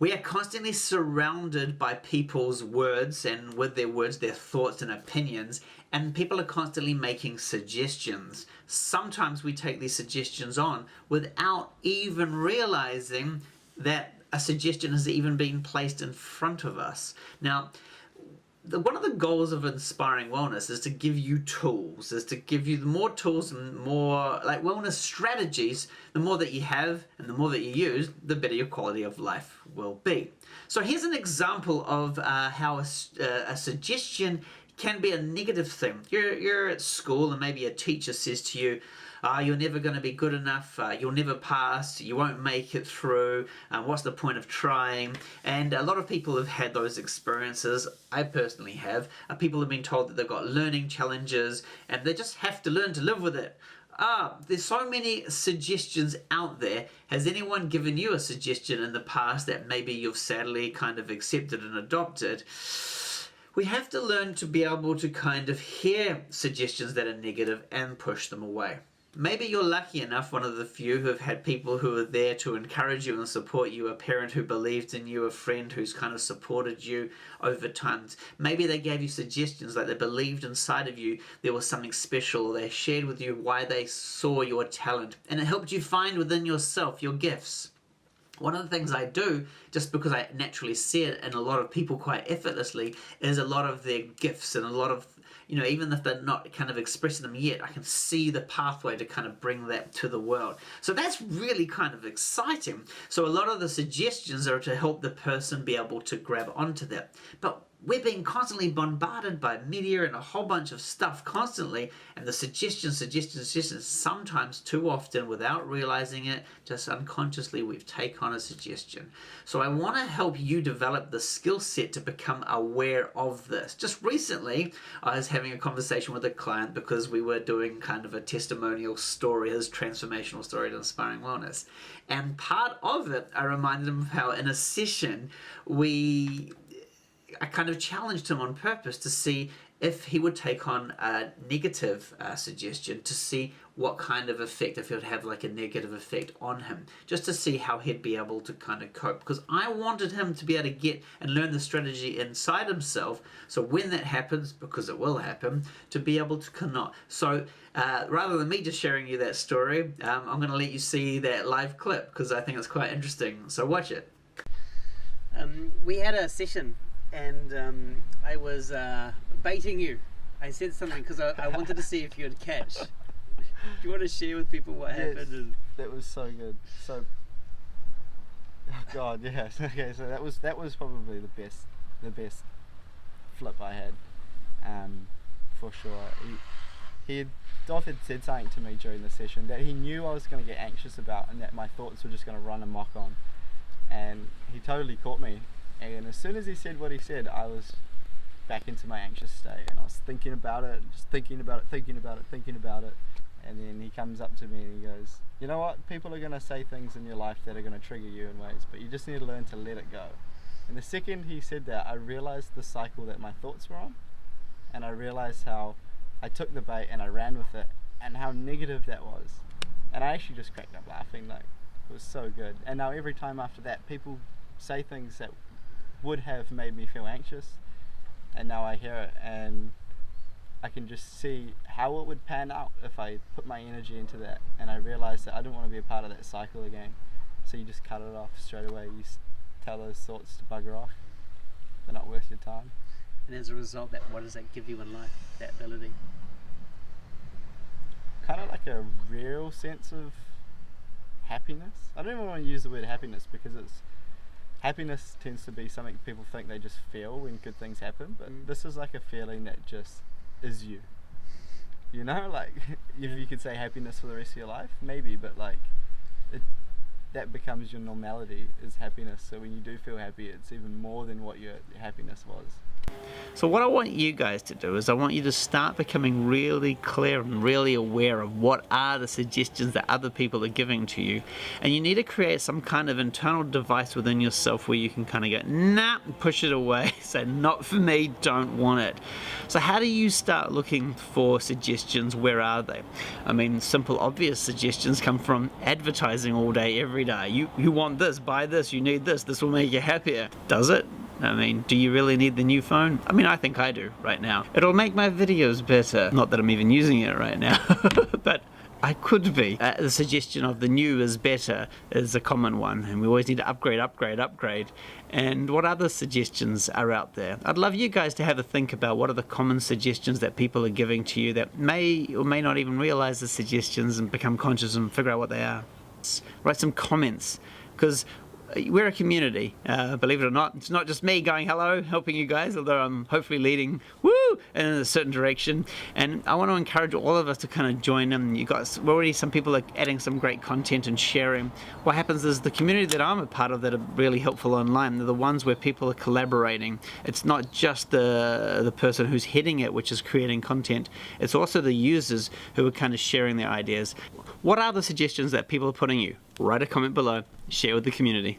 We are constantly surrounded by people's words, and with their words, their thoughts and opinions, and people are constantly making suggestions. Sometimes we take these suggestions on without even realizing that a suggestion has even been placed in front of us. Now, one of the goals of Inspiring Wellness is to give you tools, is to give you more tools and more like wellness strategies. The more that you have and the more that you use, the better your quality of life will be. So here's an example of how a suggestion can be a negative thing. You're at school and maybe a teacher says to you, you're never going to be good enough, you'll never pass, you won't make it through, what's the point of trying? And a lot of people have had those experiences. I personally have. People have been told that they've got learning challenges and they just have to learn to live with it. There's so many suggestions out there. Has anyone given you a suggestion in the past that maybe you've sadly kind of accepted and adopted? We have to learn to be able to kind of hear suggestions that are negative and push them away. Maybe you're lucky enough, one of the few who have had people who are there to encourage you and support you, a parent who believed in you, a friend who's kind of supported you over time. Maybe they gave you suggestions, like they believed inside of you there was something special, or they shared with you why they saw your talent, and it helped you find within yourself your gifts. One of the things I do, just because I naturally see it in a lot of people quite effortlessly, is a lot of their gifts and a lot of, even if they're not kind of expressing them yet, I can see the pathway to kind of bring that to the world. So that's really kind of exciting. So a lot of the suggestions are to help the person be able to grab onto that. But we're being constantly bombarded by media and a whole bunch of stuff constantly, and the suggestions, sometimes too often without realizing it, just unconsciously we've taken on a suggestion. So I want to help you develop the skill set to become aware of this. Just recently, I was having a conversation with a client because we were doing kind of a testimonial story, his transformational story to Inspiring Wellness. And part of it, I reminded him of how in a session, I kind of challenged him on purpose to see if he would take on a negative suggestion, to see what kind of effect, if it would have like a negative effect on him, just to see how he'd be able to kind of cope. Because I wanted him to be able to get and learn the strategy inside himself, so when that happens, because it will happen, to be able to cannot. So rather than me just sharing you that story, I'm going to let you see that live clip because I think it's quite interesting. So watch it. We had a session and I was baiting you. I said something because I wanted to see if you would catch. Do you want to share with people what happened? And that was so good. So, oh God, yes. Okay, so that was probably the best flip I had, for sure. Dov had said something to me during the session that he knew I was going to get anxious about, and that my thoughts were just going to run amok on, and he totally caught me. And as soon as he said what he said, I was back into my anxious state, and I was thinking about it, just thinking about it. And then he comes up to me and he goes, you know what, people are going to say things in your life that are going to trigger you in ways, but you just need to learn to let it go. And the second he said that, I realized the cycle that my thoughts were on, and I realized how I took the bait and I ran with it, and how negative that was. And I actually just cracked up laughing, like, it was so good. And now every time after that, people say things that would have made me feel anxious, and now I hear it and I can just see how it would pan out if I put my energy into that. And I realized that I didn't want to be a part of that cycle again. So you just cut it off straight away. You tell those thoughts to bugger off. They're not worth your time. and as a result, what does that give you in life, that ability? Kind of like a real sense of happiness. I don't even want to use the word happiness because happiness tends to be something people think they just feel when good things happen, but this is like a feeling that just is you. You know, like if you could say happiness for the rest of your life, maybe, but like that becomes your normality, is happiness. So when you do feel happy, it's even more than what your happiness was. So what I want you guys to do is I want you to start becoming really clear and really aware of what are the suggestions that other people are giving to you, and you need to create some kind of internal device within yourself where you can kind of go, nah, push it away, say not for me, don't want it. So how do you start looking for suggestions? Where are they? I mean, simple obvious suggestions come from advertising all day every every day. You want this, buy this, you need this, this will make you happier. Does it? I mean, do you really need the new phone? I mean, I think I do right now. It'll make my videos better. Not that I'm even using it right now, but I could be. The suggestion of the new is better is a common one, and we always need to upgrade. And what other suggestions are out there? I'd love you guys to have a think about what are the common suggestions that people are giving to you that may or may not even realize the suggestions and become conscious and figure out what they are. Write some comments, because we're a community, believe it or not. It's not just me going hello, helping you guys, although I'm hopefully leading in a certain direction. And I want to encourage all of us to kind of join in. You guys, already some people are adding some great content and sharing. What happens is the community that I'm a part of that are really helpful online, they're the ones where people are collaborating. It's not just the person who's heading it, which is creating content. It's also the users who are kind of sharing their ideas. What are the suggestions that people are putting you? Write a comment below, share with the community.